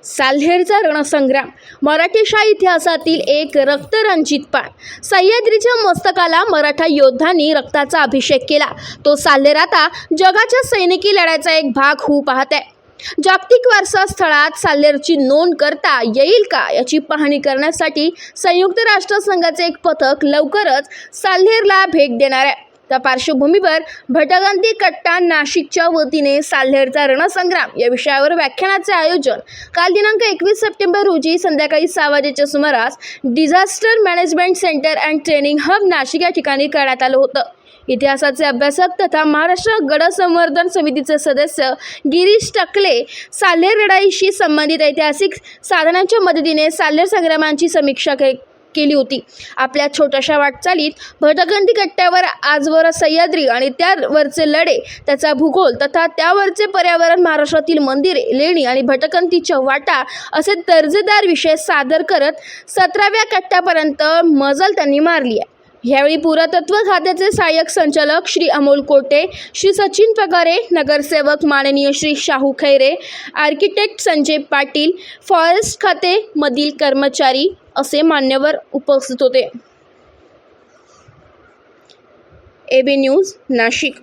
साल्हेरचा रणसंग्राम मराठीशाही इतिहासातील एक रक्तरंजित पान। सह्याद्रीच्या मस्तकाला मराठा योद्धांनी रक्ताचा अभिषेक केला। तो साल्हेर आता जगाच्या सैनिकी लढ्याचा एक भाग होऊ पाहत आहे। जागतिक वारसा स्थळात साल्हेरची नोंद करता येईल का याची पाहणी करण्यासाठी संयुक्त राष्ट्रसंघाचे एक पथक लवकरच साल्हेरला भेट देणार आहे। त्या पार्श्वभूमीवर भटकंती कट्टा नाशिकच्या वतीने साल्हेरचा रणसंग्राम या विषयावर व्याख्यानाचे आयोजन काल दिनांक 21 सप्टेंबर रोजी संध्याकाळी 6 वाजेच्या सुमारास disaster management centre and training hub Nashik या ठिकाणी करण्यात आलं होतं। इतिहासाचे अभ्यासक तथा महाराष्ट्र गड संवर्धन समितीचे सदस्य गिरीश टकले साल्हेर लढाईशी संबंधित ऐतिहासिक साधनांच्या मदतीने साल्हेर संग्रामांची समीक्षा केली होती। आपल्या छोट्याशा वाटचालीत भटकंती कट्ट्यावर आजवर सह्याद्री आणि त्यावरचे लढे, त्याचा भूगोल तथा त्यावरचे पर्यावरण, महाराष्ट्रातील मंदिरे, लेणी आणि भटकंतीच्या वाटा असे दर्जेदार विषय सादर करत 17व्या कट्ट्यापर्यंत मजल त्यांनी मारली आहे। यावेळी पुरातत्व खात्याचे सहाय्यक संचालक श्री अमोल कोटे, श्री सचिन पगारे, नगरसेवक माननीय श्री शाहू खैरे, आर्किटेक्ट संजय पाटील, फॉरेस्ट खाते मधील कर्मचारी असे मान्यवर उपस्थित होते। AB news Nashik.